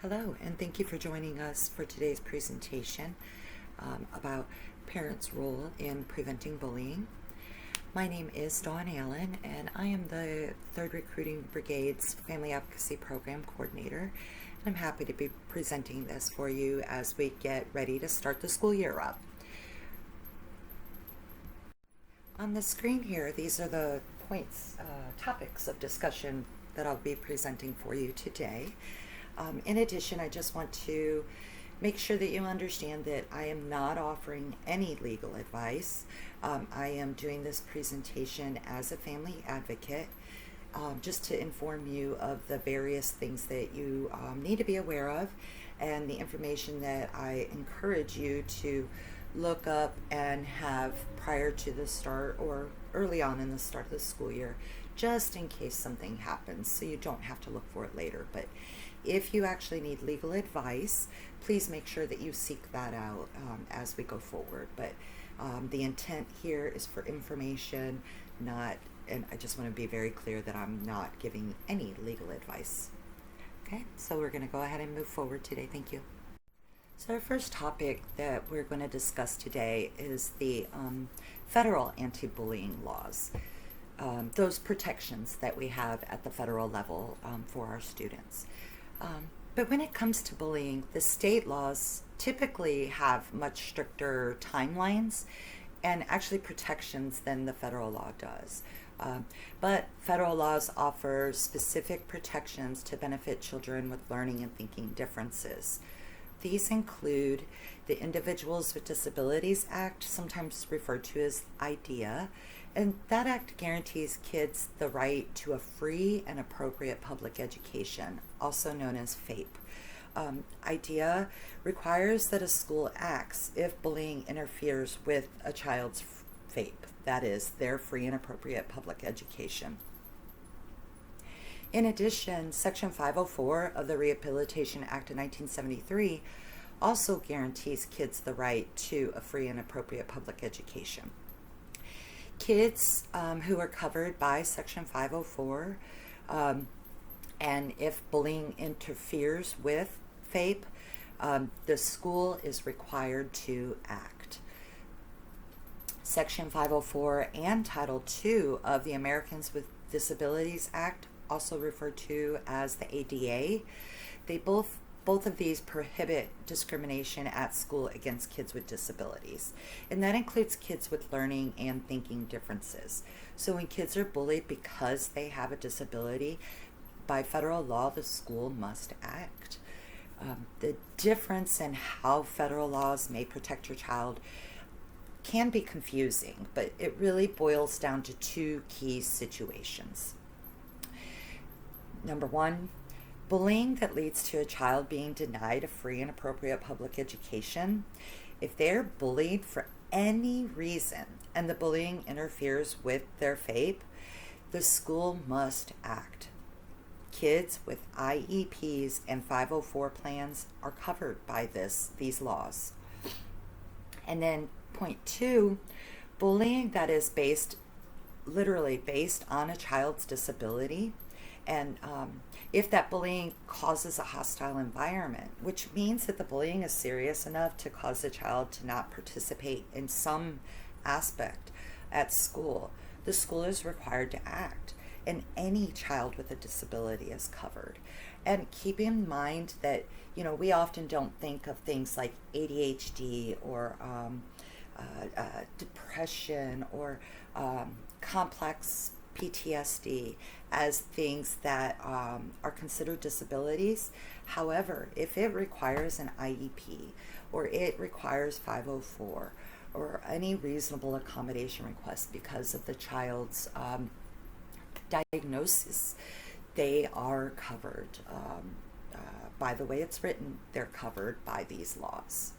Hello, and thank you for joining us for today's presentation about parents' role in preventing bullying. My name is Dawn Allen, and I am the 3rd Recruiting Brigade's Family Advocacy Program Coordinator. I'm happy to be presenting this for you as we get ready to start the school year up. On the screen here, these are the topics of discussion that I'll be presenting for you today. In addition, I just want to make sure that you understand that I am not offering any legal advice. I am doing this presentation as a family advocate, just to inform you of the various things that you need to be aware of and the information that I encourage you to look up and have prior to the start or early on in the start of the school year, just in case something happens, so you don't have to look for it later. But if you actually need legal advice, please make sure that you seek that out as we go forward. But the intent here is for information, and I just want to be very clear that I'm not giving any legal advice. Okay, so we're going to go ahead and move forward today. Thank you. So our first topic that we're going to discuss today is the federal anti-bullying laws, those protections that we have at the federal level for our students. But when it comes to bullying, the state laws typically have much stricter timelines and actually protections than the federal law does. But federal laws offer specific protections to benefit children with learning and thinking differences. These include the Individuals with Disabilities Act, sometimes referred to as IDEA, and that act guarantees kids the right to a free and appropriate public education, also known as FAPE. IDEA requires that a school acts if bullying interferes with a child's FAPE, that is, their free and appropriate public education. In addition, Section 504 of the Rehabilitation Act of 1973 also guarantees kids the right to a free and appropriate public education. Kids who are covered by Section 504, and if bullying interferes with FAPE, the school is required to act. Section 504 and Title II of the Americans with Disabilities Act, also referred to as the ADA, they both of these prohibit discrimination at school against kids with disabilities, and that includes kids with learning and thinking differences. So when kids are bullied because they have a disability, by federal law, the school must act. The difference in how federal laws may protect your child can be confusing, but it really boils down to two key situations. Number one, bullying that leads to a child being denied a free and appropriate public education. If they're bullied for any reason and the bullying interferes with their FAPE, the school must act. Kids with IEPs and 504 plans are covered by these laws. And then point two, bullying that is literally based on a child's disability, and if that bullying causes a hostile environment, which means that the bullying is serious enough to cause the child to not participate in some aspect at school, the school is required to act, and any child with a disability is covered. And keep in mind that, we often don't think of things like ADHD or depression or complex PTSD as things that are considered disabilities. However, if it requires an IEP or it requires 504 or any reasonable accommodation request because of the child's diagnosis, they are covered. By the way it's written, they're covered by these laws.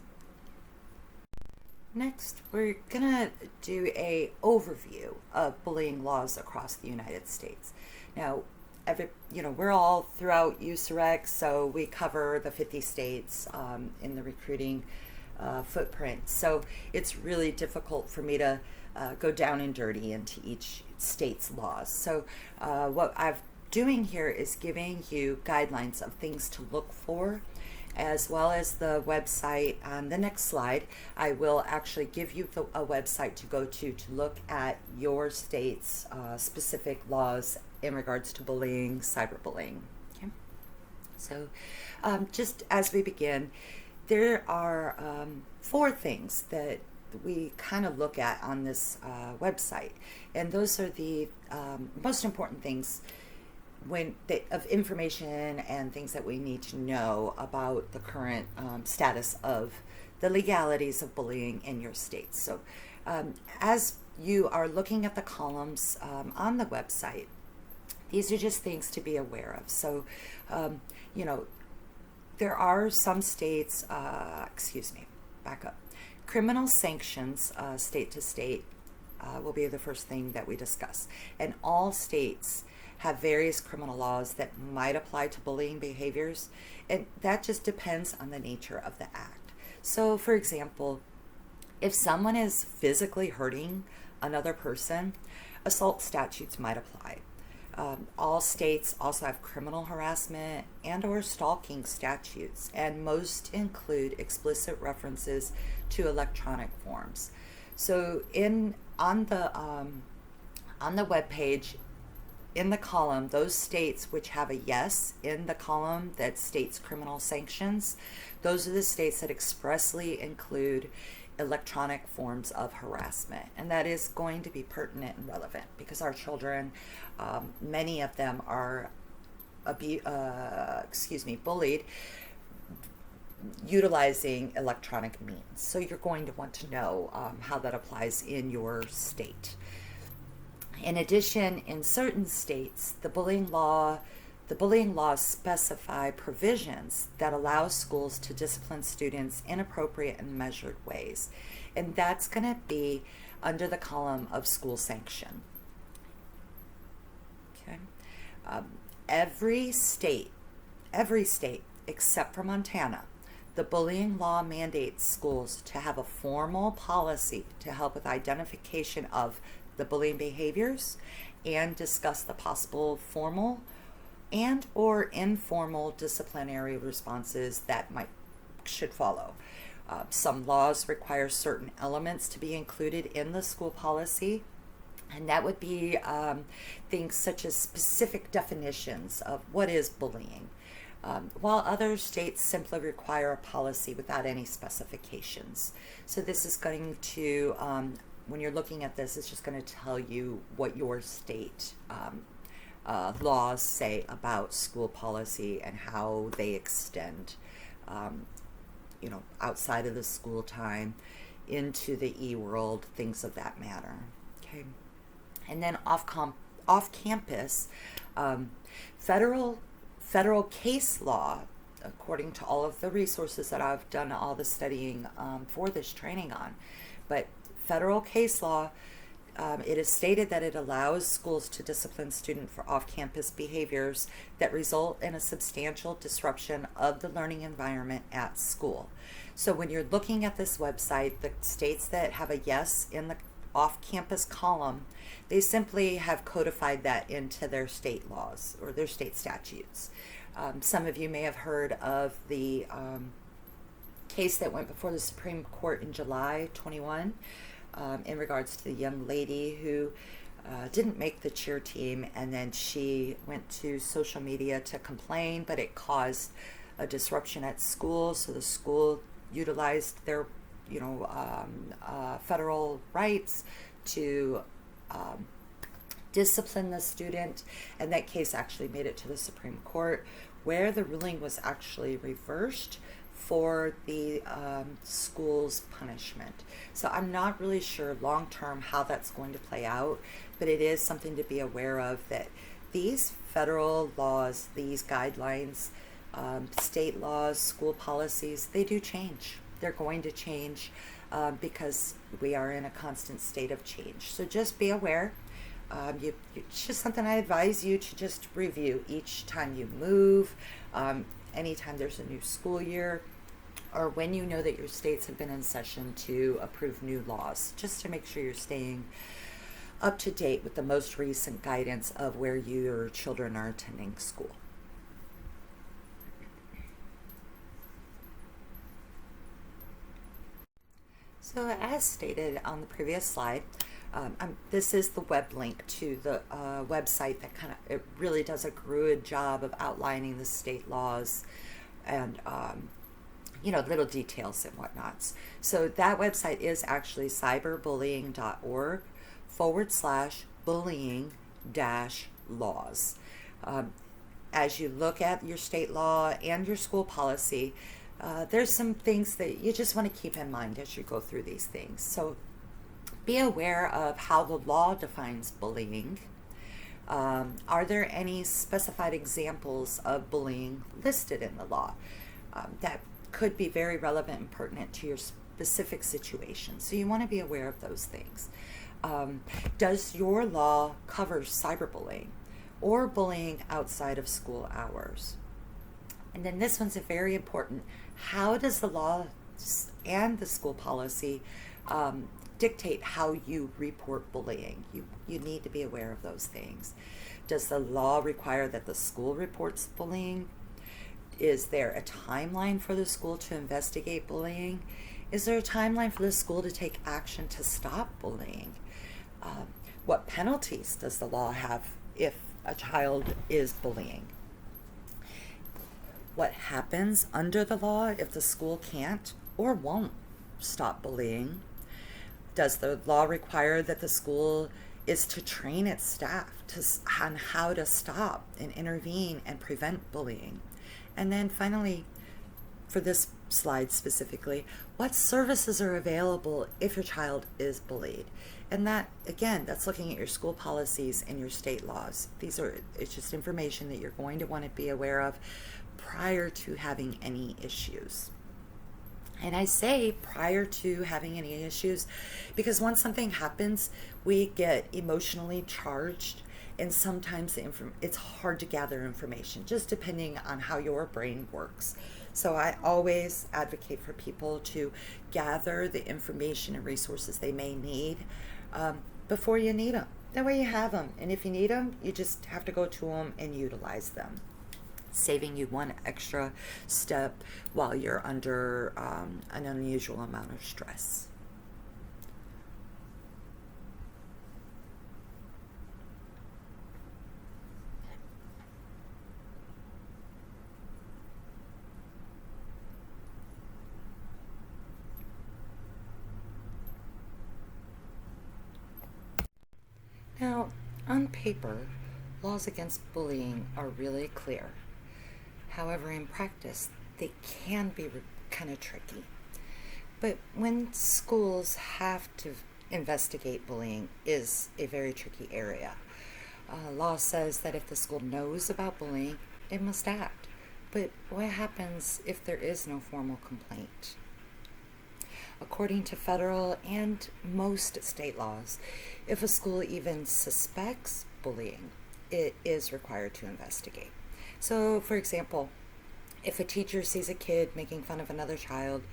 Next, we're going to do an overview of bullying laws across the United States. Now, we're all throughout USEREC, so we cover the 50 states in the recruiting footprint. So it's really difficult for me to go down and dirty into each state's laws. So what I've doing here is giving you guidelines of things to look for, as well as the website. On the next slide, I will actually give you a website to go to look at your state's specific laws in regards to bullying, cyberbullying. Okay? So just as we begin, there are 4 things that we kind of look at on this website, and those are the most important things of information and things that we need to know about the current status of the legalities of bullying in your state. So as you are looking at the columns on the website, these are just things to be aware of. So there are some states, back up. Criminal sanctions, state to state, will be the first thing that we discuss. And all states have various criminal laws that might apply to bullying behaviors, and that just depends on the nature of the act. So, for example, if someone is physically hurting another person, assault statutes might apply. All states also have criminal harassment and or stalking statutes, and most include explicit references to electronic forms. So on the web page, in the column, those states which have a yes in the column that states criminal sanctions, those are the states that expressly include electronic forms of harassment. And that is going to be pertinent and relevant because our children, many of them are bullied utilizing electronic means. So you're going to want to know how that applies in your state. In addition, in certain states, the bullying laws specify provisions that allow schools to discipline students in appropriate and measured ways. And that's going to be under the column of school sanction. Okay. Every state except for Montana, the bullying law mandates schools to have a formal policy to help with identification of the bullying behaviors and discuss the possible formal and or informal disciplinary responses that should follow. Some laws require certain elements to be included in the school policy, and that would be things such as specific definitions of what is bullying, while other states simply require a policy without any specifications. So this is going to when you're looking at this, it's just going to tell you what your state laws say about school policy and how they extend, outside of the school time into the e-world, things of that matter. Okay, and then off campus, federal case law, according to all of the resources that I've done all the studying for this training on, but federal case law, it is stated that it allows schools to discipline students for off-campus behaviors that result in a substantial disruption of the learning environment at school. So when you're looking at this website, the states that have a yes in the off-campus column, they simply have codified that into their state laws or their state statutes. Some of you may have heard of the case that went before the Supreme Court in July 21. In regards to the young lady who didn't make the cheer team, and then she went to social media to complain, but it caused a disruption at school, so the school utilized their federal rights to discipline the student, and that case actually made it to the Supreme Court, where the ruling was actually reversed for the school's punishment. So I'm not really sure long term how that's going to play out, but it is something to be aware of, that these federal laws, these guidelines, state laws, school policies, they do change. They're going to change because we are in a constant state of change. So just be aware. It's just something I advise you to just review each time you move, anytime there's a new school year, or when you know that your states have been in session to approve new laws, just to make sure you're staying up to date with the most recent guidance of where your children are attending school. So as stated on the previous slide, this is the web link to the website that it really does a good job of outlining the state laws and little details and whatnots. So that website is actually cyberbullying.org/bullying laws. As you look at your state law and your school policy, there's some things that you just want to keep in mind as you go through these things. So be aware of how the law defines bullying. Are there any specified examples of bullying listed in the law? That could be very relevant and pertinent to your specific situation. So you want to be aware of those things. Does your law cover cyberbullying or bullying outside of school hours? And then this one's very important. How does the law and the school policy dictate how you report bullying? You need to be aware of those things. Does the law require that the school reports bullying? Is there a timeline for the school to investigate bullying? Is there a timeline for the school to take action to stop bullying? What penalties does the law have if a child is bullying? What happens under the law if the school can't or won't stop bullying? Does the law require that the school is to train its staff on how to stop and intervene and prevent bullying? And then finally, for this slide specifically, what services are available if your child is bullied? And that, again, that's looking at your school policies and your state laws. It's just information that you're going to want to be aware of prior to having any issues. And I say prior to having any issues because once something happens, we get emotionally charged, and sometimes it's hard to gather information, just depending on how your brain works. So I always advocate for people to gather the information and resources they may need before you need them. That way you have them, and if you need them, you just have to go to them and utilize them, saving you one extra step while you're under an unusual amount of stress. Now, on paper, laws against bullying are really clear. However, in practice, they can be kind of tricky. But when schools have to investigate bullying is a very tricky area. Law says that if the school knows about bullying, it must act. But what happens if there is no formal complaint? According to federal and most state laws, if a school even suspects bullying, it is required to investigate. So, for example, if a teacher sees a kid making fun of another child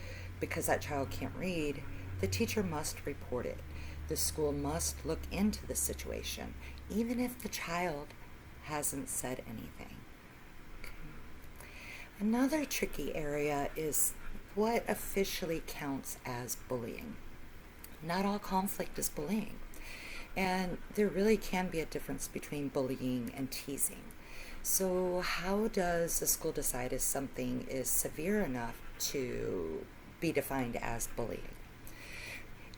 because that child can't read, the teacher must report it. The school must look into the situation, even if the child hasn't said anything. Okay. Another tricky area is what officially counts as bullying. Not all conflict is bullying, and there really can be a difference between bullying and teasing. So how does the school decide if something is severe enough to be defined as bullying?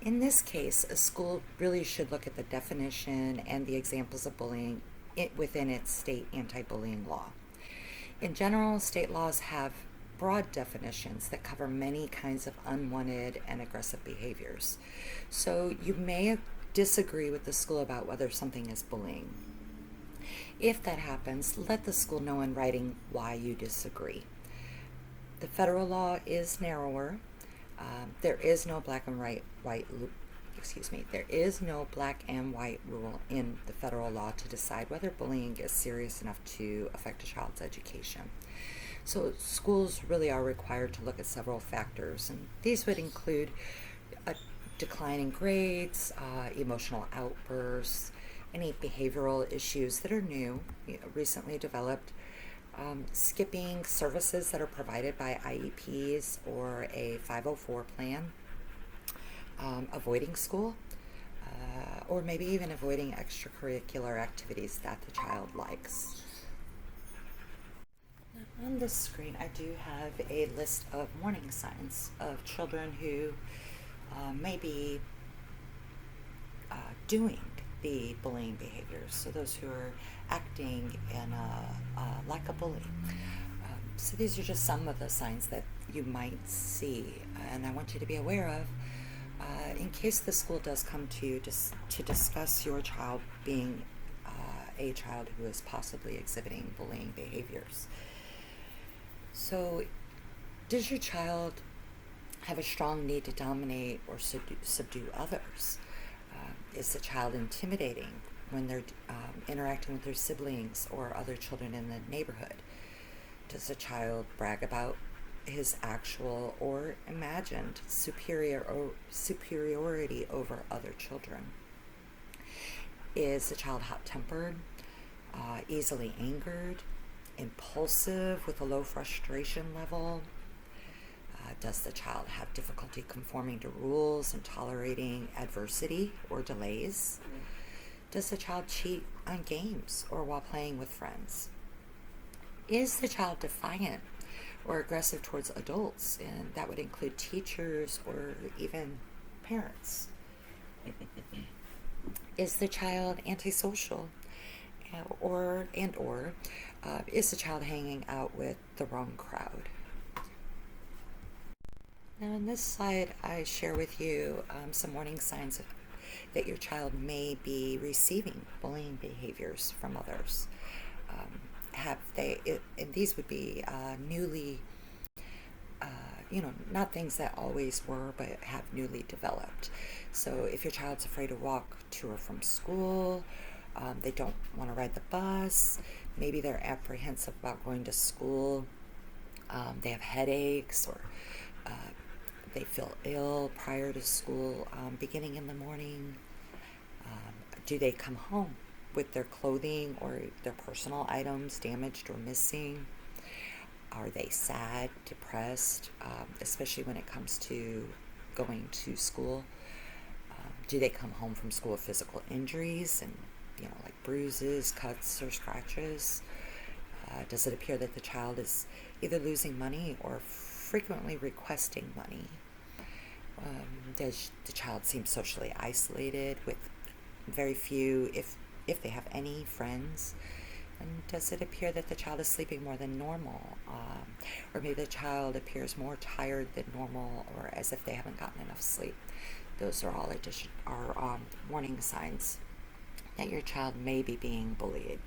In this case, a school really should look at the definition and the examples of bullying within its state anti-bullying law. In general, state laws have broad definitions that cover many kinds of unwanted and aggressive behaviors. So you may disagree with the school about whether something is bullying. If that happens, let the school know in writing why you disagree. The federal law is narrower. There is no black and white there is no black and white rule in the federal law to decide whether bullying is serious enough to affect a child's education. So schools really are required to look at several factors, and these would include declining grades, emotional outbursts, any behavioral issues that are new, recently developed, skipping services that are provided by IEPs or a 504 plan, avoiding school, or maybe even avoiding extracurricular activities that the child likes. On this screen, I do have a list of warning signs of children who may be doing the bullying behaviors. So those who are acting in like a bully. So these are just some of the signs that you might see, and I want you to be aware of in case the school does come to you to discuss your child being a child who is possibly exhibiting bullying behaviors. So, does your child have a strong need to dominate or subdue others? Is the child intimidating when they're interacting with their siblings or other children in the neighborhood? Does the child brag about his actual or imagined superiority over other children? Is the child hot-tempered, easily angered, impulsive with a low frustration level? Does the child have difficulty conforming to rules and tolerating adversity or delays? Does the child cheat on games or while playing with friends? Is the child defiant or aggressive towards adults? And that would include teachers or even parents. Is the child antisocial? Or is the child hanging out with the wrong crowd? Now in this slide, I share with you some warning signs that your child may be receiving bullying behaviors from others. And these would be newly, not things that always were, but have newly developed. So if your child's afraid to walk to or from school, they don't want to ride the bus, maybe they're apprehensive about going to school, they have headaches, or they feel ill prior to school beginning in the morning. Do they come home with their clothing or their personal items damaged or missing? Are they sad, depressed, especially when it comes to going to school? Do they come home from school with physical injuries and like bruises, cuts, or scratches? Does it appear that the child is either losing money or frequently requesting money? Does the child seem socially isolated with very few, if they have any, friends? And does it appear that the child is sleeping more than normal? Or maybe the child appears more tired than normal, or as if they haven't gotten enough sleep? Those are all warning signs that your child may be being bullied.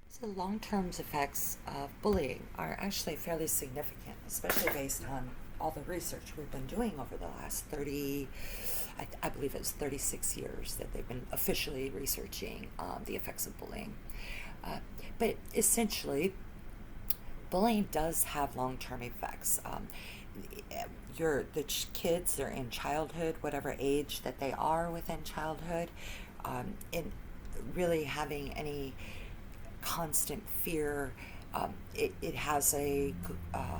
So long-term effects of bullying are actually fairly significant, especially based on all the research we've been doing over the last I believe it's 36 years that they've been officially researching the effects of bullying. But essentially, bullying does have long-term effects. Kids, they're in childhood, whatever age that they are within childhood, and really having any constant fear, it has a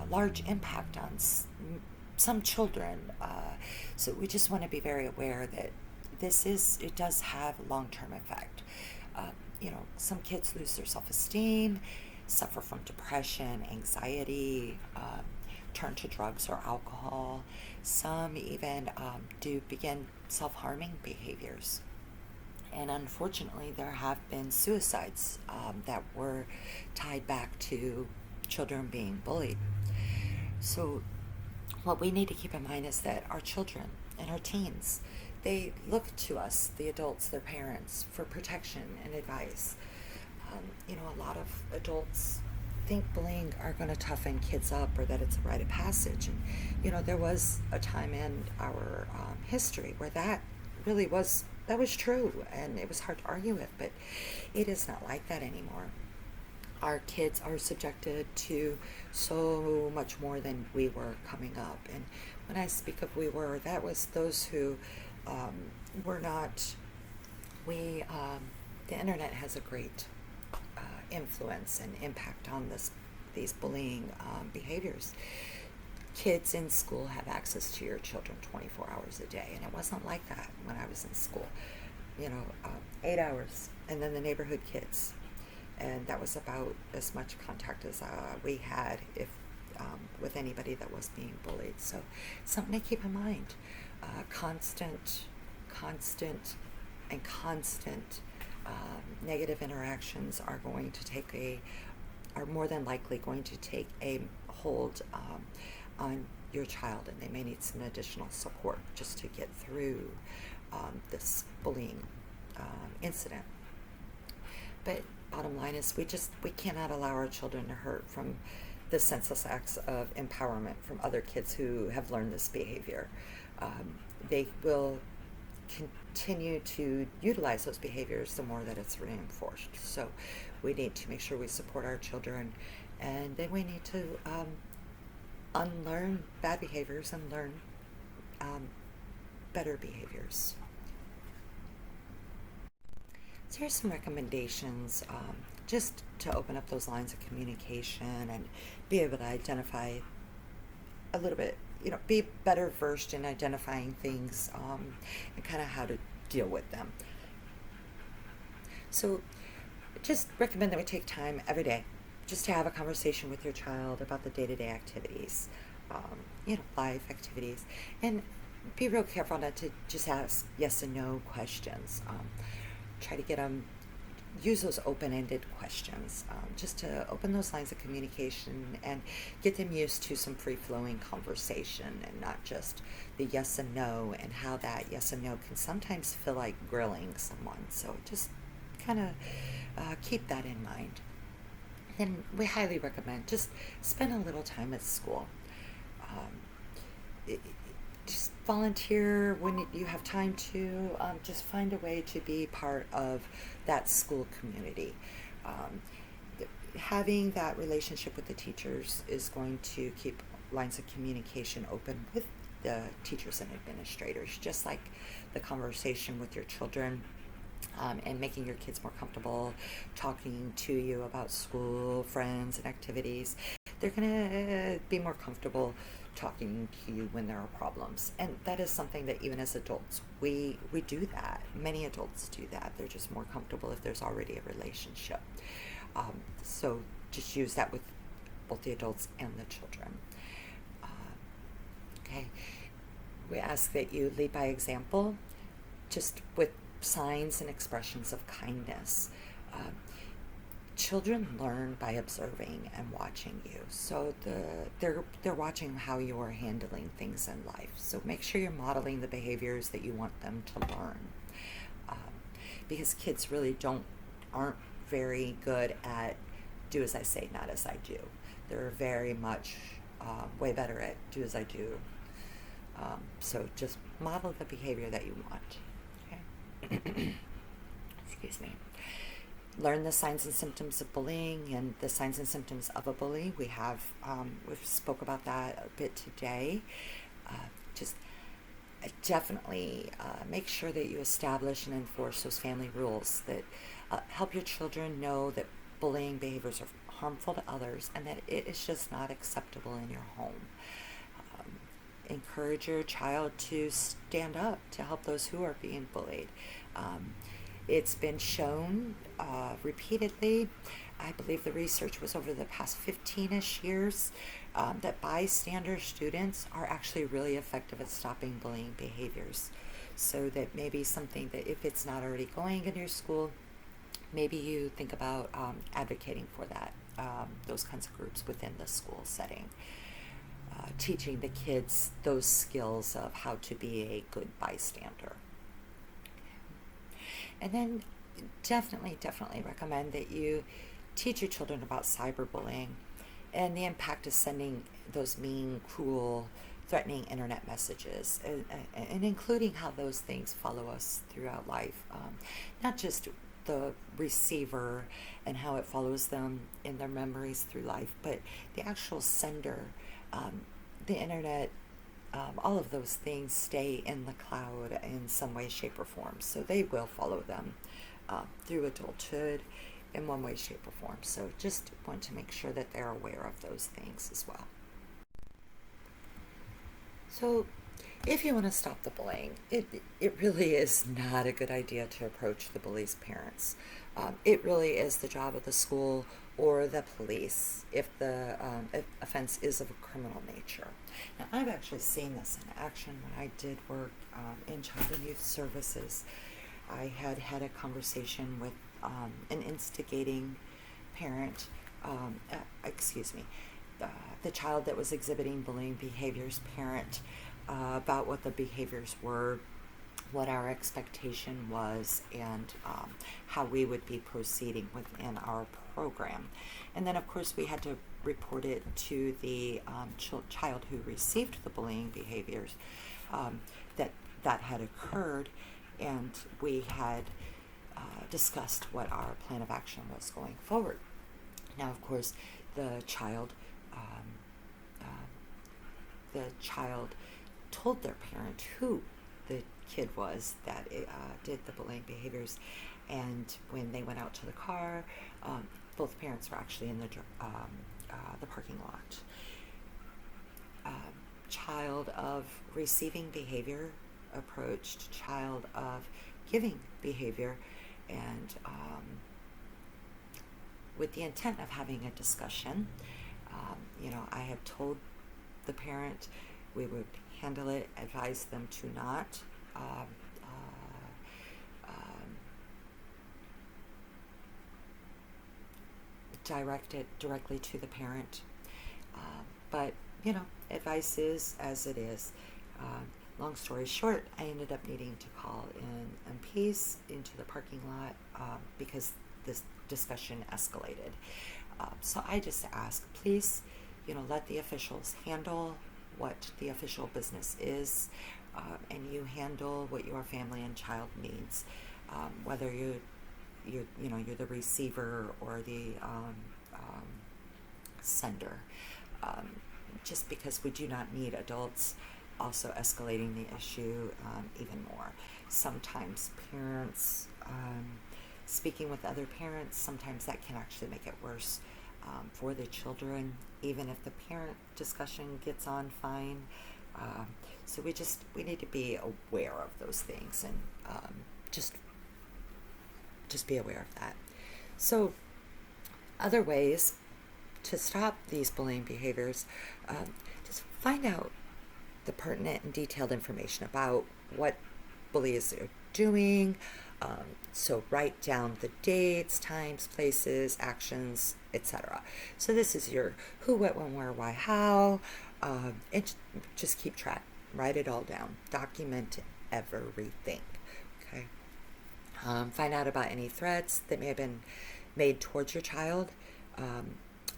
large impact on some children. So we just want to be very aware that it does have long-term effect. Some kids lose their self-esteem, suffer from depression, anxiety, turn to drugs or alcohol. Some even do begin self-harming behaviors. And unfortunately, there have been suicides that were tied back to children being bullied. So what we need to keep in mind is that our children and our teens, they look to us, the adults, their parents, for protection and advice. A lot of adults think bullying are going to toughen kids up, or that it's a rite of passage. And, there was a time in our history where that was true, and it was hard to argue with, but it is not like that anymore. Our kids are subjected to so much more than we were coming up, and when I speak of we were, that was those who um, were not. The internet has a great influence and impact on these bullying behaviors. Kids in school have access to your children 24 hours a day, and it wasn't like that when I was in school. 8 hours, and then the neighborhood kids, and that was about as much contact as we had, if with anybody that was being bullied. So, something to keep in mind. Constant, and constant negative interactions are more than likely going to take a hold on your child, and they may need some additional support just to get through this bullying incident. But bottom line is, we cannot allow our children to hurt from the senseless acts of empowerment from other kids who have learned this behavior. They will continue to utilize those behaviors the more that it's reinforced. So we need to make sure we support our children, and then we need to unlearn bad behaviors and learn better behaviors. So here's some recommendations, just to open up those lines of communication and be able to identify a little bit, be better versed in identifying things, and kind of how to deal with them. So just recommend that we take time every day just to have a conversation with your child about the day-to-day activities, life activities, and be real careful not to just ask yes and no questions. Try to get them, use those open-ended questions, just to open those lines of communication and get them used to some free-flowing conversation, and not just the yes and no, and how that yes and no can sometimes feel like grilling someone. So just kind of keep that in mind. And we highly recommend just spend a little time at school. Just volunteer when you have time to. Just find a way to be part of that school community. Having that relationship with the teachers is going to keep lines of communication open with the teachers and administrators, just like the conversation with your children, and making your kids more comfortable talking to you about school, friends, and activities. They're going to be more comfortable talking to you when there are problems. And that is something that even as adults, we do that. Many adults do that. They're just more comfortable if there's already a relationship. So just use that with both the adults and the children. Okay. We ask that you lead by example, just with signs and expressions of kindness. Children learn by observing and watching you, so they're watching how you are handling things in life. So make sure you're modeling the behaviors that you want them to learn, because kids really aren't very good at do as I say, not as I do. They're very much way better at do as I do. So just model the behavior that you want. Okay. Excuse me. Learn the signs and symptoms of bullying and the signs and symptoms of a bully. We've spoke about that a bit today. Just definitely make sure that you establish and enforce those family rules that help your children know that bullying behaviors are harmful to others, and that it is just not acceptable in your home. Encourage your child to stand up to help those who are being bullied. It's been shown repeatedly, I believe the research was over the past 15-ish years, that bystander students are actually really effective at stopping bullying behaviors. So that may be something that, if it's not already going in your school, maybe you think about advocating for that, those kinds of groups within the school setting. Teaching the kids those skills of how to be a good bystander. And then definitely recommend that you teach your children about cyberbullying and the impact of sending those mean, cruel, threatening internet messages, and including how those things follow us throughout life. Not just the receiver and how it follows them in their memories through life, but the actual sender. The internet all of those things stay in the cloud in some way, shape, or form. So they will follow them through adulthood in one way, shape, or form. So just want to make sure that they're aware of those things as well. So if you want to stop the bullying, it really is not a good idea to approach the bully's parents. It really is the job of the school or the police if the offense is of a criminal nature. Now, I've actually seen this in action when I did work in child and youth services. I had a conversation with an instigating parent, the child that was exhibiting bullying behaviors parent, about what the behaviors were, what our expectation was, and how we would be proceeding within our program. And then, of course, we had to report it to the child who received the bullying behaviors that had occurred, and we had discussed what our plan of action was going forward. Now, of course, the child told their parent who the kid was that did the bullying behaviors, and when they went out to the car, both parents were actually in the parking lot. Child of receiving behavior approached child of giving behavior, and with the intent of having a discussion. I had told the parent we would handle it, advise them to not direct it directly to the parent. But, advice is as it is. Long story short, I ended up needing to call in MPs into the parking lot because this discussion escalated. So I just ask, please, let the officials handle what the official business is, and you handle what your family and child needs, whether you're the receiver or the sender. Just because we do not need adults also escalating the issue even more. Sometimes parents speaking with other parents, sometimes that can actually make it worse for the children, even if the parent discussion gets on fine. So we need to be aware of those things, and just be aware of that. So other ways to stop these bullying behaviors, just find out the pertinent and detailed information about what bullies are doing. So write down the dates, times, places, actions, etc. So this is your who, what, when, where, why, how, and just keep track. Write it all down. Document everything. Okay. Find out about any threats that may have been made towards your child.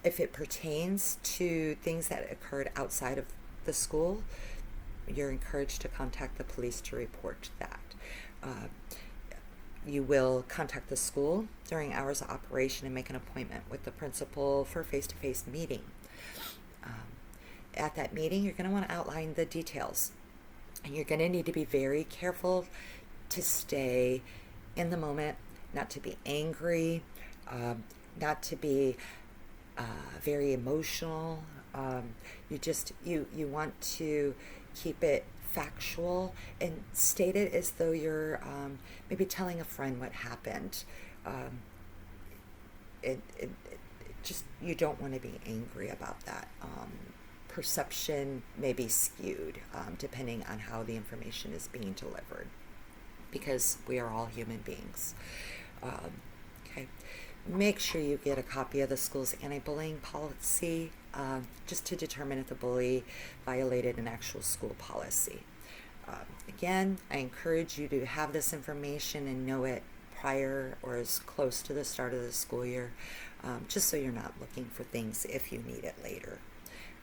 If it pertains to things that occurred outside of the school, you're encouraged to contact the police to report that. You will contact the school during hours of operation and make an appointment with the principal for a face-to-face meeting. At that meeting, you're going to want to outline the details. And you're going to need to be very careful to stay in the moment, not to be angry, not to be very emotional. You want to keep it factual and state it as though you're maybe telling a friend what happened. You don't want to be angry about that. Perception may be skewed depending on how the information is being delivered, because we are all human beings. Okay. Make sure you get a copy of the school's anti-bullying policy, just to determine if the bully violated an actual school policy. Again, I encourage you to have this information and know it prior or as close to the start of the school year, just so you're not looking for things if you need it later.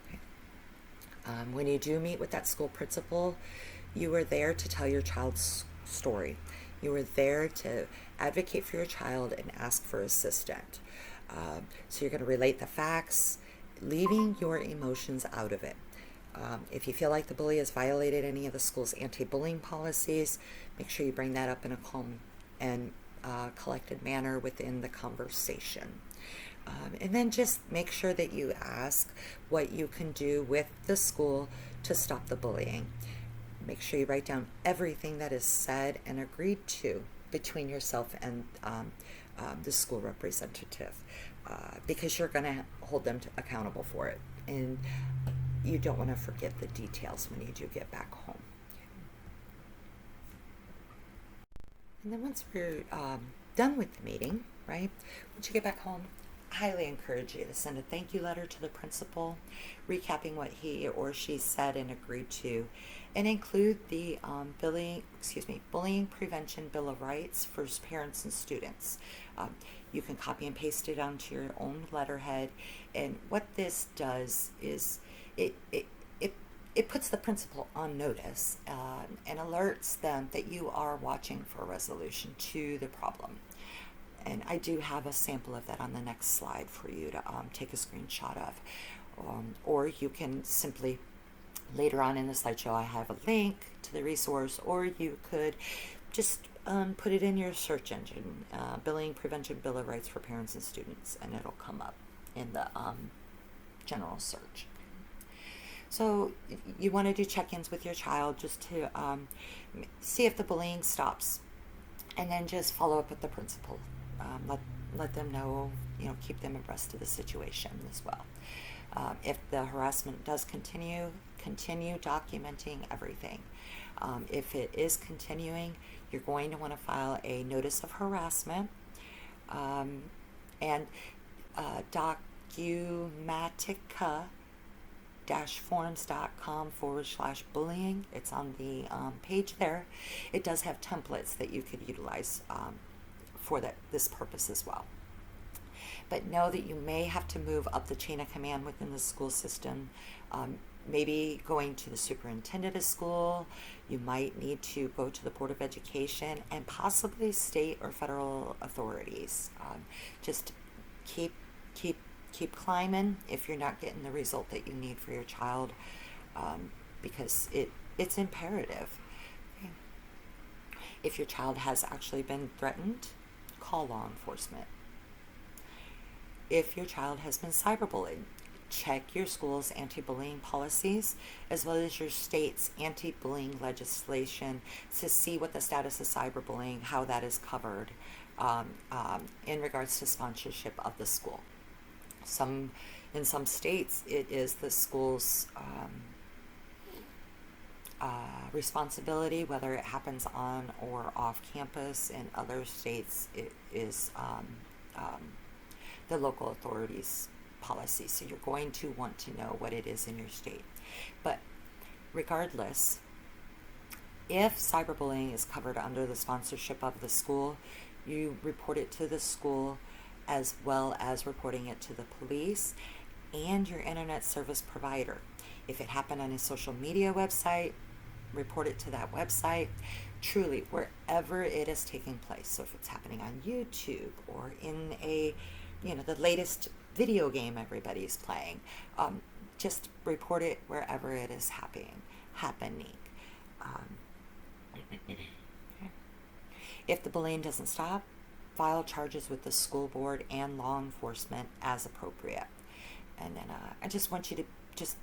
Okay. When you do meet with that school principal, you are there to tell your child's story. You are there to advocate for your child and ask for assistance. So you're going to relate the facts, leaving your emotions out of it. If you feel like the bully has violated any of the school's anti-bullying policies, make sure you bring that up in a calm and collected manner within the conversation. And then just make sure that you ask what you can do with the school to stop the bullying. Make sure you write down everything that is said and agreed to between yourself and the school representative, because you're going to hold them accountable for it. And you don't want to forget the details when you do get back home. And then once we're done with the meeting, right, once you get back home, I highly encourage you to send a thank you letter to the principal, recapping what he or she said and agreed to, and include the Bullying Prevention Bill of Rights for parents and students. You can copy and paste it onto your own letterhead, and what this does is it puts the principal on notice and alerts them that you are watching for a resolution to the problem. And I do have a sample of that on the next slide for you to take a screenshot of. Or you can simply, later on in the slideshow, I have a link to the resource, or you could just put it in your search engine, Bullying Prevention Bill of Rights for Parents and Students, and it'll come up in the general search. So you want to do check-ins with your child just to see if the bullying stops, and then just follow up with the principal. Let them know, keep them abreast of the situation as well. If the harassment does continue documenting everything. If it is continuing, you're going to want to file a notice of harassment, and documatica-forms.com/bullying. It's on the page there. It does have templates that you could utilize for this purpose as well. But know that you may have to move up the chain of command within the school system, maybe going to the superintendent of school. You might need to go to the Board of Education and possibly state or federal authorities. Just keep climbing if you're not getting the result that you need for your child, because it's imperative. Okay. If your child has actually been threatened, call law enforcement. If your child has been cyberbullied, check your school's anti-bullying policies as well as your state's anti-bullying legislation to see what the status of cyberbullying, how that is covered in regards to sponsorship of the school. In some states, it is the school's responsibility, whether it happens on or off campus. In other states, it is the local authorities' policy. So you're going to want to know what it is in your state. But regardless, if cyberbullying is covered under the sponsorship of the school, you report it to the school as well as reporting it to the police and your internet service provider. If it happened on a social media website, report it to that website. Truly, wherever it is taking place. So if it's happening on YouTube or in the latest video game everybody's playing, just report it wherever it is happening. If the bullying doesn't stop, file charges with the school board and law enforcement as appropriate. And then I just want you to just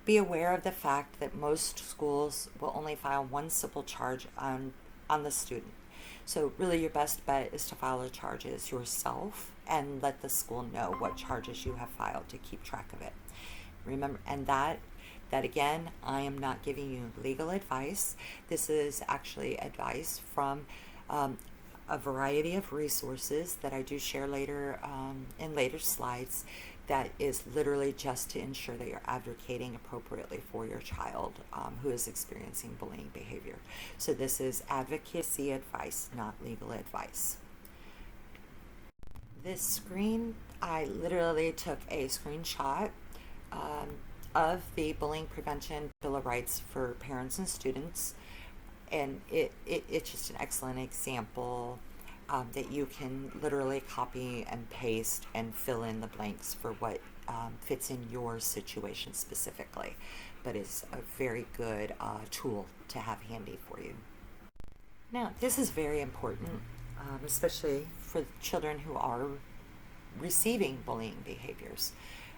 be aware of the fact that most schools will only file one civil charge on the student. So really your best bet is to file the charges yourself and let the school know what charges you have filed to keep track of it. Remember, and that again, I am not giving you legal advice. This is actually advice from a variety of resources that I do share later in later slides, that is literally just to ensure that you're advocating appropriately for your child who is experiencing bullying behavior. So this is advocacy advice, not legal advice. This screen, I literally took a screenshot of the Bullying Prevention Bill of Rights for Parents and Students, and it's just an excellent example that you can literally copy and paste and fill in the blanks for what fits in your situation specifically, but is a very good tool to have handy for you. Now, this is very important, especially for children who are receiving bullying behaviors.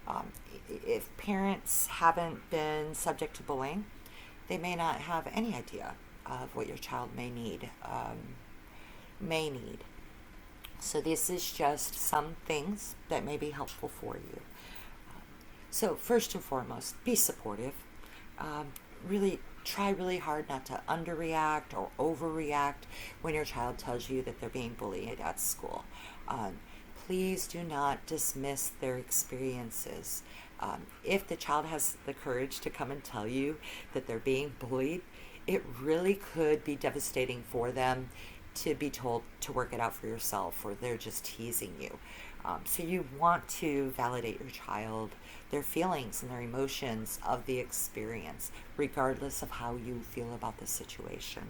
Um, if parents haven't been subject to bullying, they may not have any idea of what your child may need. So this is just some things that may be helpful for you. So first and foremost, be supportive. Really try really hard not to underreact or overreact when your child tells you that they're being bullied at school. Please do not dismiss their experiences. If the child has the courage to come and tell you that they're being bullied, it really could be devastating for them to be told to work it out for yourself, or they're just teasing you. So you want to validate your child, their feelings and their emotions of the experience, regardless of how you feel about the situation.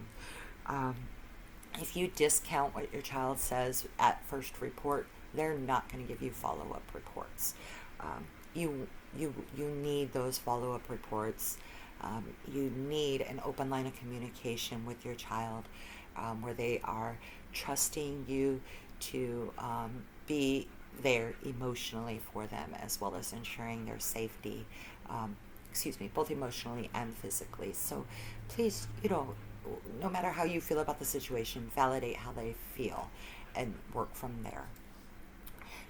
If you discount what your child says at first report, they're not going to give you follow-up reports. You need those follow-up reports. You need an open line of communication with your child, where they are trusting you to be there emotionally for them, as well as ensuring their safety, both emotionally and physically. So please, no matter how you feel about the situation, validate how they feel and work from there.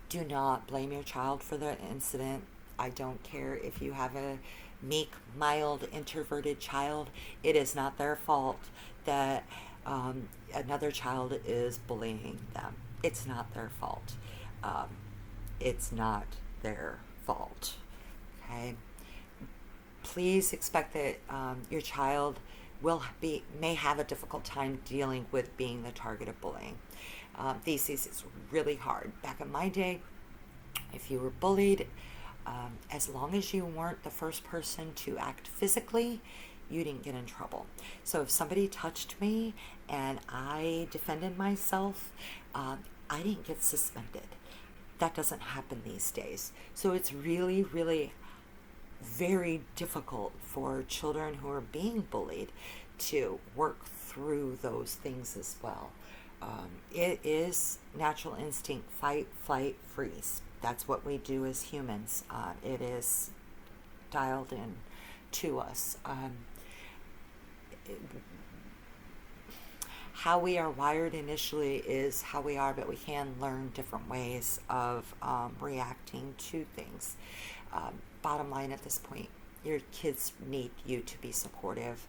Do not blame your child for the incident. I don't care if you have a meek, mild, introverted child. It is not their fault that another child is bullying them. It's not their fault. It's not their fault. Okay? Please expect that your child may have a difficult time dealing with being the target of bullying. These days it's really hard. Back in my day, if you were bullied, as long as you weren't the first person to act physically, you didn't get in trouble. So if somebody touched me and I defended myself, I didn't get suspended. That doesn't happen these days. So it's really, really very difficult for children who are being bullied to work through those things as well. It is natural instinct, fight, flight, freeze. That's what we do as humans. It is dialed in to us. How we are wired initially is how we are, but we can learn different ways of reacting to things. Bottom line at this point, your kids need you to be supportive.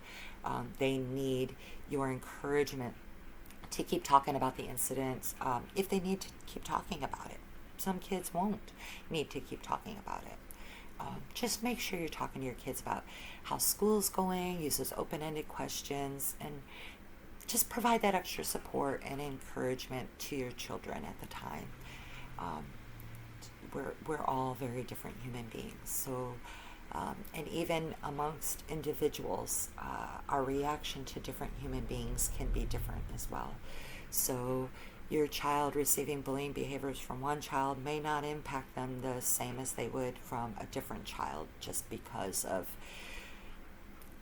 They need your encouragement to keep talking about the incidents if they need to keep talking about it. Some kids won't need to keep talking about it. Just make sure you're talking to your kids about how school's going, use those open-ended questions, and just provide that extra support and encouragement to your children at the time. We're all very different human beings. So, and even amongst individuals, our reaction to different human beings can be different as well. So your child receiving bullying behaviors from one child may not impact them the same as they would from a different child, just because of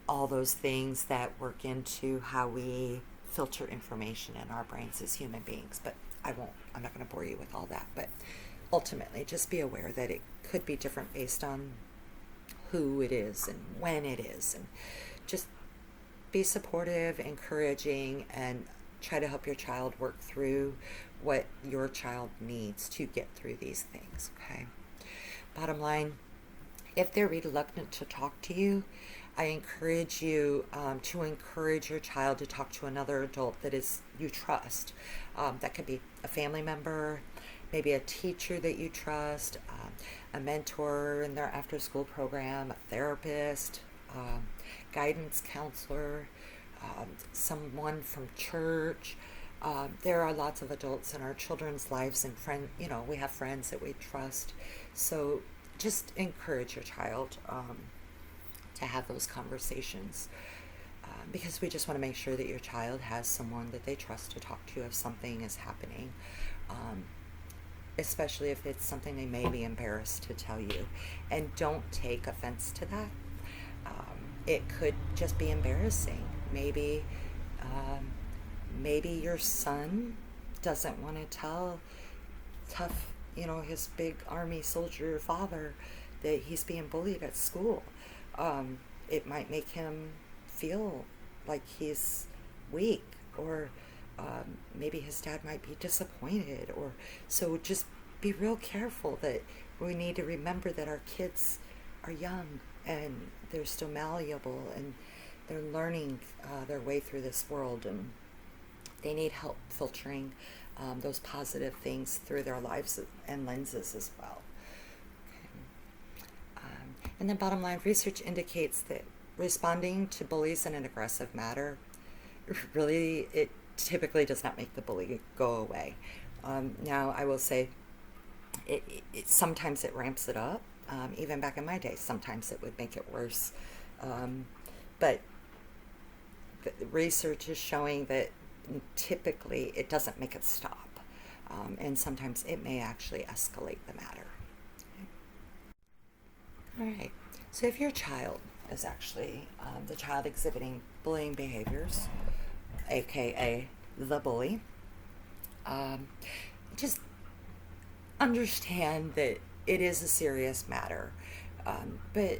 all those things that work into how we filter information in our brains as human beings. But I'm not going to bore you with all that. But ultimately, just be aware that it could be different based on who it is and when it is. And just be supportive, encouraging, and try to help your child work through what your child needs to get through these things, okay? Bottom line, if they're reluctant to talk to you, I encourage you to encourage your child to talk to another adult that is you trust. That could be a family member, maybe a teacher that you trust, a mentor in their after-school program, a therapist, guidance counselor, someone from church. There are lots of adults in our children's lives, and we have friends that we trust. So just encourage your child to have those conversations, because we just want to make sure that your child has someone that they trust to talk to if something is happening. especially if it's something they may be embarrassed to tell you. And don't take offense to that. It could just be embarrassing. Um, maybe your son doesn't want to tell tough, his big army soldier father that he's being bullied at school. It might make him feel like he's weak, or maybe his dad might be disappointed, or so just be real careful that we need to remember that our kids are young and they're still malleable and they're learning their way through this world, and they need help filtering those positive things through their lives and lenses as well. And then bottom line, research indicates that responding to bullies in an aggressive manner, really, it typically does not make the bully go away. Now, I will say, sometimes it ramps it up. Even back in my day, sometimes it would make it worse. But the research is showing that typically it doesn't make it stop. And sometimes it may actually escalate the matter. All right. So if your child is actually the child exhibiting bullying behaviors, aka the bully, just understand that it is a serious matter. But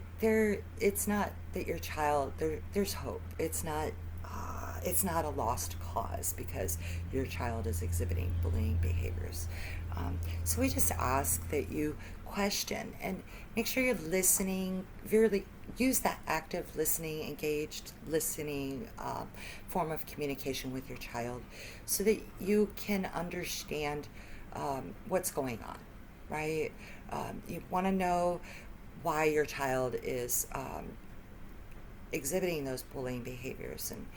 it's not that your child. There's hope. It's not. It's not a lost cause because your child is exhibiting bullying behaviors. So we just ask that you question and make sure you're listening. Really use that active listening, engaged listening form of communication with your child, so that you can understand what's going on. Right? You want to know why your child is exhibiting those bullying behaviors, and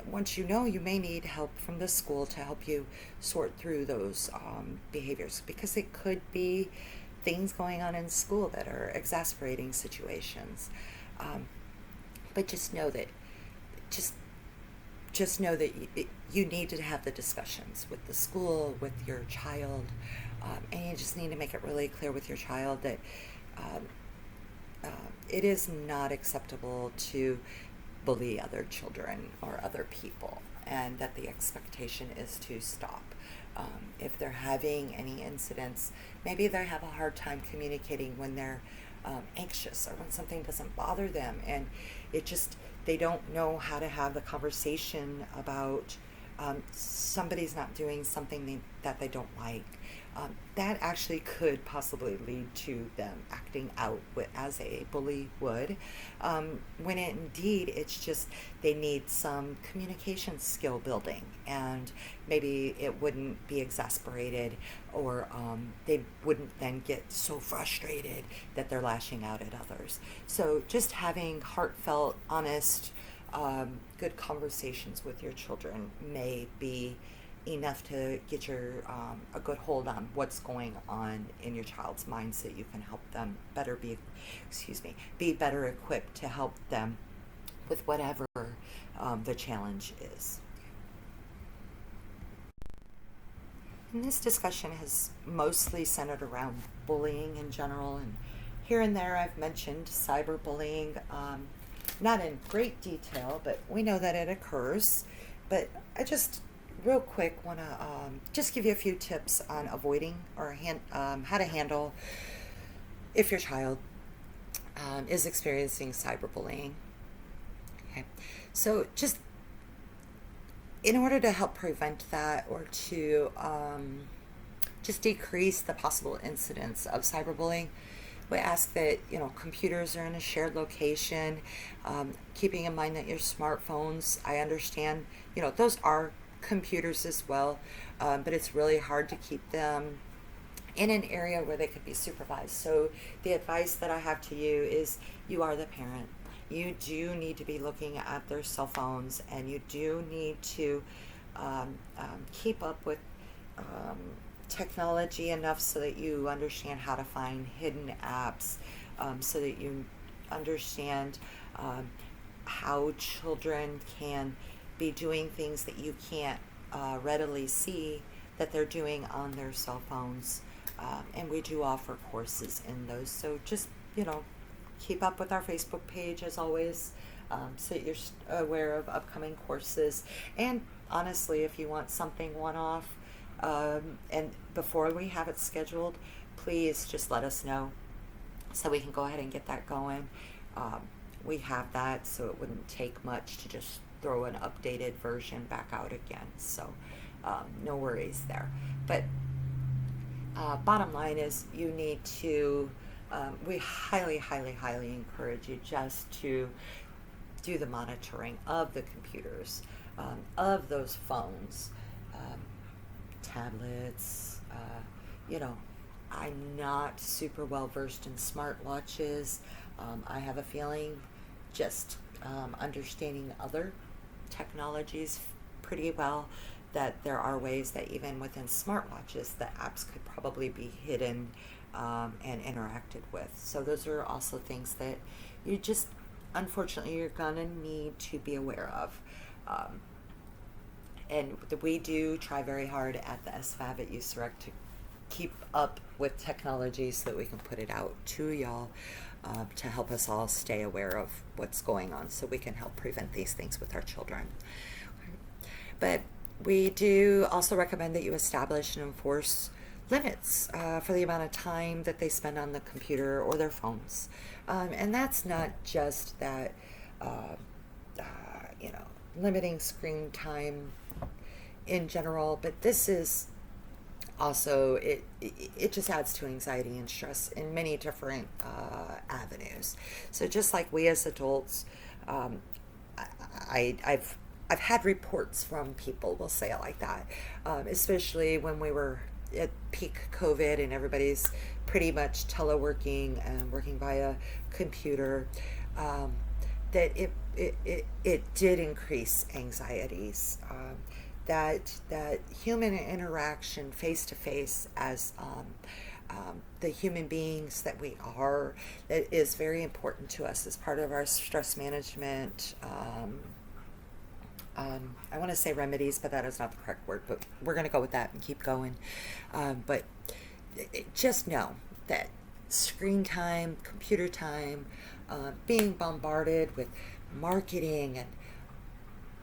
once you know, you may need help from the school to help you sort through those behaviors, because it could be things going on in school that are exacerbating situations. But just know that you need to have the discussions with the school, with your child, and you just need to make it really clear with your child that it is not acceptable to bully other children or other people, and that the expectation is to stop. If they're having any incidents, maybe they have a hard time communicating when they're anxious or when something doesn't bother them, and they don't know how to have the conversation about somebody's not doing something that they don't like. That actually could possibly lead to them acting out as a bully would, when indeed it's just they need some communication skill building, and maybe it wouldn't be exasperated, or they wouldn't then get so frustrated that they're lashing out at others. So just having heartfelt, honest, good conversations with your children may be enough to get a good hold on what's going on in your child's mind, so that you can help them be better equipped to help them with whatever the challenge is. And this discussion has mostly centered around bullying in general, and here and there I've mentioned cyberbullying, not in great detail, but we know that it occurs. But I just real quick want to just give you a few tips on avoiding or how to handle if your child is experiencing cyberbullying. Okay, so just in order to help prevent that, or to just decrease the possible incidence of cyberbullying, we ask that computers are in a shared location, keeping in mind that your smartphones, I understand, those are computers as well, but it's really hard to keep them in an area where they could be supervised. So the advice that I have to you is, you are the parent. You do need to be looking at their cell phones, and you do need to keep up with technology enough so that you understand how to find hidden apps, so that you understand how children can be doing things that you can't readily see that they're doing on their cell phones. And we do offer courses in those. So just, keep up with our Facebook page as always, so that you're aware of upcoming courses. And honestly, if you want something one-off, and before we have it scheduled, please just let us know so we can go ahead and get that going. We have that, so it wouldn't take much to just throw an updated version back out again. So no worries there. But bottom line is you need to, we highly, highly, highly encourage you just to do the monitoring of the computers, of those phones, tablets. I'm not super well versed in smartwatches. I have a feeling just understanding other technologies pretty well, that there are ways that even within smartwatches the apps could probably be hidden and interacted with. So those are also things that you just, unfortunately, you're gonna need to be aware of. And we do try very hard at the SFAB at USEREC to keep up with technology so that we can put it out to y'all, to help us all stay aware of what's going on so we can help prevent these things with our children. But we do also recommend that you establish and enforce limits for the amount of time that they spend on the computer or their phones. And that's not just that, limiting screen time in general, but this is also, it just adds to anxiety and stress in many different avenues. So just like we as adults, I've had reports from people, we'll say it like that, especially when we were at peak COVID and everybody's pretty much teleworking and working via computer, that it did increase anxieties. That human interaction face to face as the human beings that we are, that is very important to us as part of our stress management. I want to say remedies, but that is not the correct word, but we're going to go with that and keep going. But just know that screen time, computer time, being bombarded with marketing and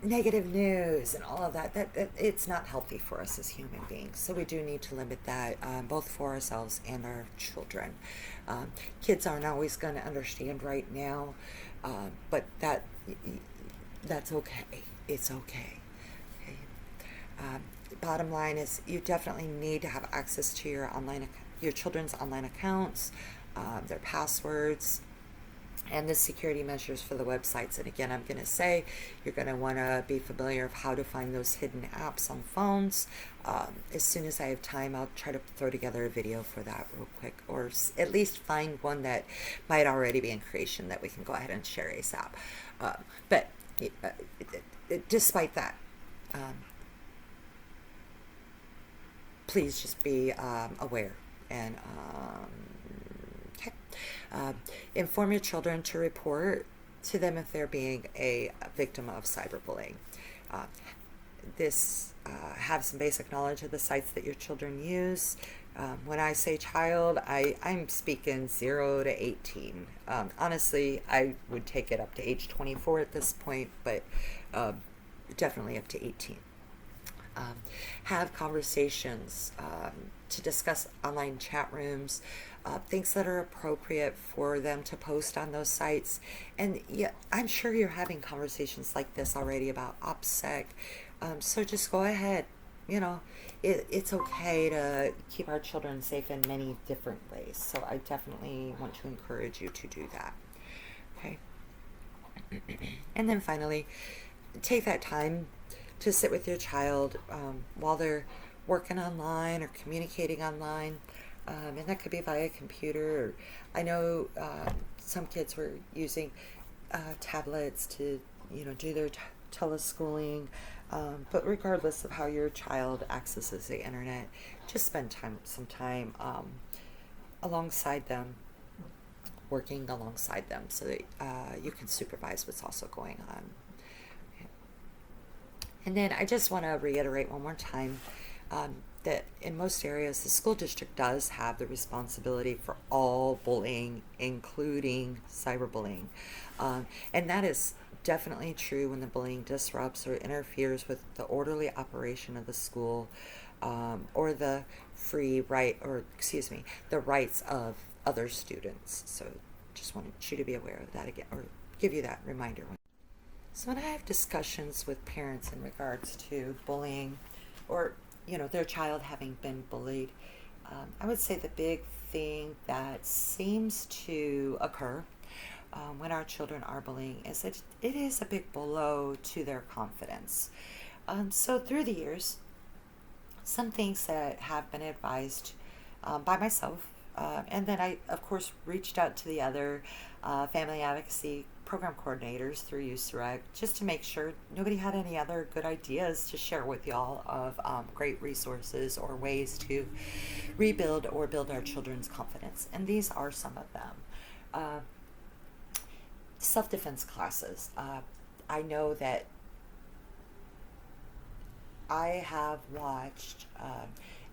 negative news and all of that it's not healthy for us as human beings. So we do need to limit that, both for ourselves and our children. Kids aren't always going to understand right now, but that's okay. It's okay. Bottom line is you definitely need to have access to your children's online accounts, their passwords, and the security measures for the websites. And again, I'm going to say you're going to want to be familiar of how to find those hidden apps on phones. As soon as I have time, I'll try to throw together a video for that real quick, or at least find one that might already be in creation that we can go ahead and share ASAP. But despite that, please just be aware and inform your children to report to them if they're being a victim of cyberbullying. Have some basic knowledge of the sites that your children use. When I say child, I'm speaking 0 to 18. Honestly, I would take it up to age 24 at this point, but definitely up to 18. Have conversations to discuss online chat rooms, things that are appropriate for them to post on those sites. And yeah, I'm sure you're having conversations like this already about OPSEC. So just go ahead. It's okay to keep our children safe in many different ways. So I definitely want to encourage you to do that. Okay. And then finally, take that time to sit with your child while they're working online or communicating online. And that could be via computer. Or I know some kids were using tablets to, do their teleschooling. But regardless of how your child accesses the internet, just spend some time alongside them, working alongside them, so that you can supervise what's also going on. And then I just want to reiterate one more time, that in most areas the school district does have the responsibility for all bullying, including cyberbullying. And that is definitely true when the bullying disrupts or interferes with the orderly operation of the school, or the the rights of other students. So just wanted you to be aware of that again, or give you that reminder. So when I have discussions with parents in regards to bullying, or their child having been bullied, I would say the big thing that seems to occur when our children are bullying is that it is a big blow to their confidence. So through the years, some things that have been advised by myself, and then I, of course, reached out to the other family advocacy program coordinators through USEREG just to make sure nobody had any other good ideas to share with y'all of great resources or ways to rebuild or build our children's confidence. And these are some of them. Self-defense classes. I know that I have watched,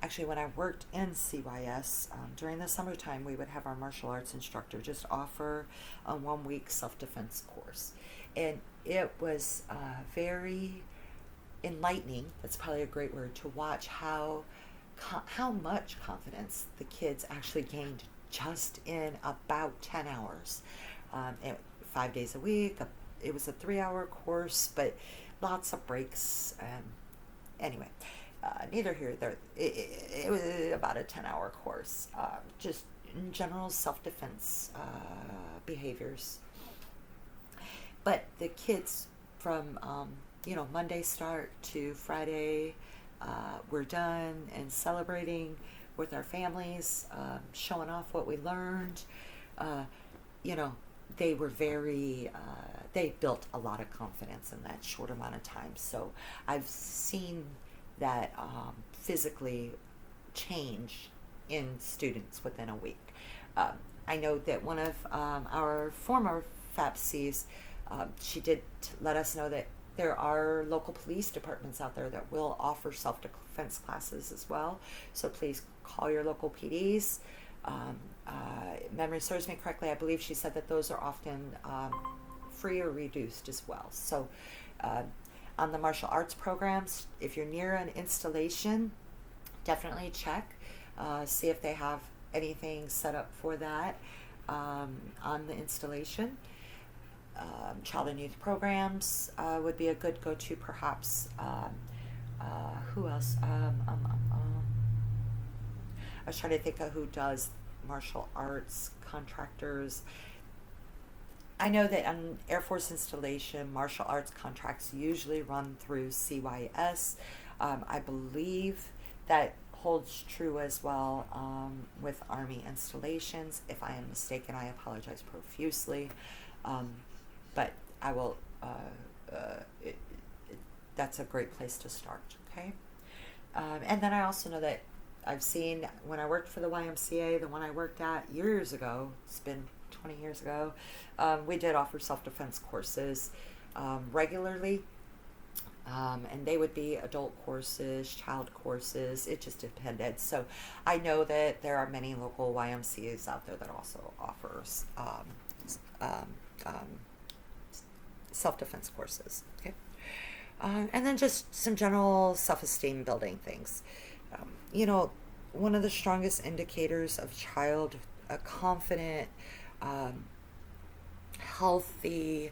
actually, when I worked in CYS, during the summertime, we would have our martial arts instructor just offer a 1 week self-defense course. And it was very enlightening, that's probably a great word, to watch how much confidence the kids actually gained just in about 10 hours. 5 days a week. It was a 3-hour course, but lots of breaks. Anyway, neither here nor there. It was about a 10-hour course. Just in general self-defense behaviors. But the kids from Monday start to Friday, we're done and celebrating with our families, showing off what we learned. They were they built a lot of confidence in that short amount of time. So I've seen that physically change in students within a week. I know that one of our former FAPCs, she did let us know that there are local police departments out there that will offer self-defense classes as well. So please call your local PDs. Memory serves me correctly, I believe she said that those are often free or reduced as well. So on the martial arts programs, if you're near an installation, definitely check, see if they have anything set up for that on the installation. Child and youth programs would be a good go-to, perhaps. Who else? I was trying to think of who does martial arts contractors. I know that on Air Force installation, martial arts contracts usually run through CYS. I believe that holds true as well with Army installations. If I am mistaken, I apologize profusely. But I will, that's a great place to start, okay? And then I also know that I've seen, when I worked for the YMCA, the one I worked at years ago, it's been 20 years ago, we did offer self-defense courses regularly. And they would be adult courses, child courses, it just depended. So I know that there are many local YMCAs out there that also offers self-defense courses, okay? And then just some general self-esteem building things. One of the strongest indicators of a confident, healthy,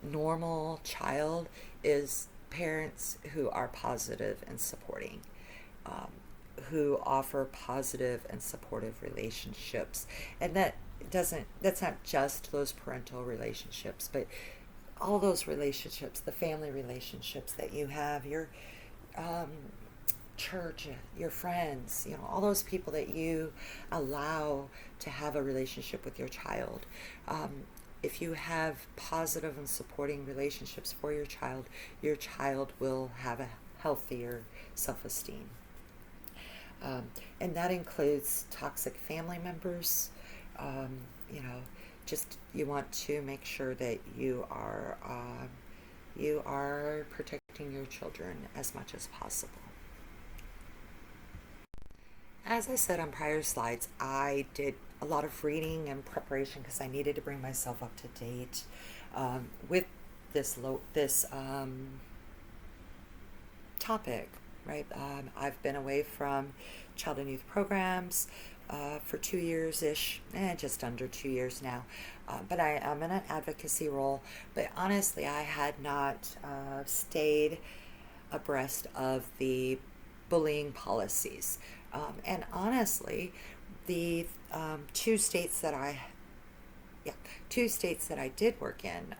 normal child is parents who are positive and supporting, who offer positive and supportive relationships. And that's not just those parental relationships, but all those relationships, the family relationships that you have, your church, your friends, all those people that you allow to have a relationship with your child. If you have positive and supporting relationships for your child will have a healthier self-esteem. And that includes toxic family members. Just you want to make sure that you are protecting your children as much as possible. As I said on prior slides, I did a lot of reading and preparation because I needed to bring myself up to date with this topic. Right, I've been away from child and youth programs for 2 years ish, just under 2 years now. But I am in an advocacy role. But honestly, I had not stayed abreast of the bullying policies. And honestly, the two states that yeah, two states that I did work in,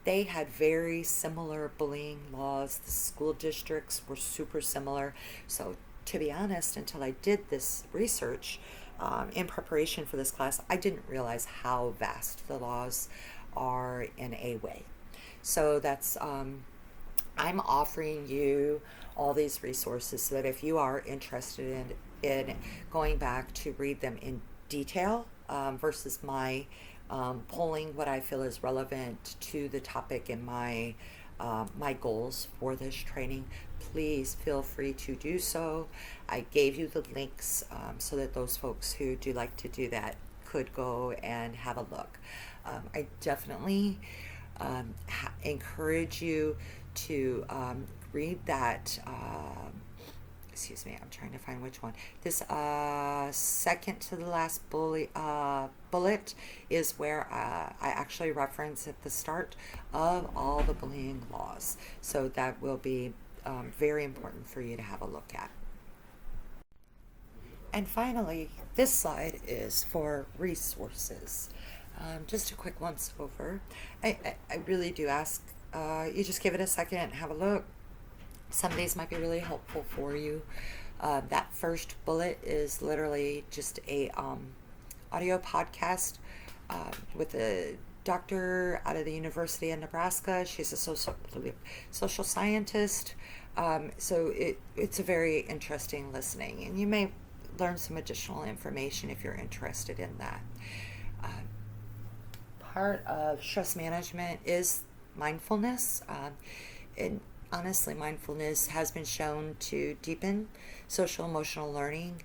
they had very similar bullying laws. The school districts were super similar. So, to be honest, until I did this research in preparation for this class, I didn't realize how vast the laws are in a way. So, I'm offering you all these resources so that if you are interested in going back to read them in detail versus my pulling what I feel is relevant to the topic and my goals for this training, please feel free to do so. I gave you the links so that those folks who do like to do that could go and have a look. I definitely encourage you to read that. Excuse me, I'm trying to find which one. This second to the last bullet is where I actually reference at the start of all the bullying laws. So that will be very important for you to have a look at. And finally, this slide is for resources. Just a quick once over. I really do ask you just give it a second, have a look. Some of these might be really helpful for you. That first bullet is literally just a audio podcast with a doctor out of the University of Nebraska. She's a social scientist. So it's a very interesting listening, and you may learn some additional information if you're interested in that. Part of stress management is mindfulness. And honestly, mindfulness has been shown to deepen social emotional learning,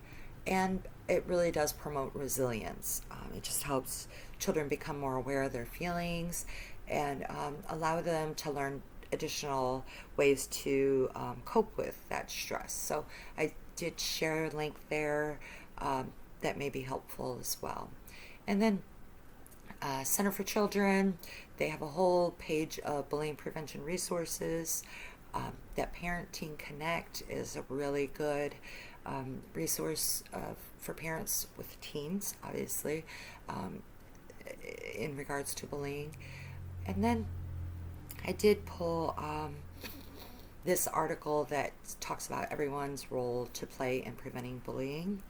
and it really does promote resilience. It just helps children become more aware of their feelings and allow them to learn additional ways to cope with that stress. So I did share a link there that may be helpful as well. And then Center for Children, they have a whole page of bullying prevention resources. That Parenting Connect is a really good resource for parents with teens, obviously, in regards to bullying. And then I did pull this article that talks about everyone's role to play in preventing bullying,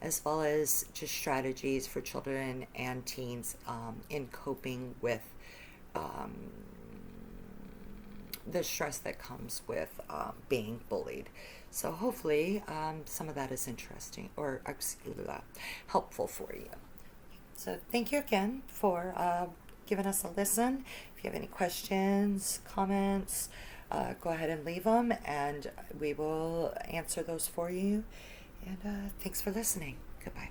as well as just strategies for children and teens in coping with the stress that comes with being bullied. So hopefully some of that is interesting or helpful for you. So thank you again for giving us a listen. If you have any questions, comments, go ahead and leave them, and we will answer those for you. And thanks for listening. Goodbye.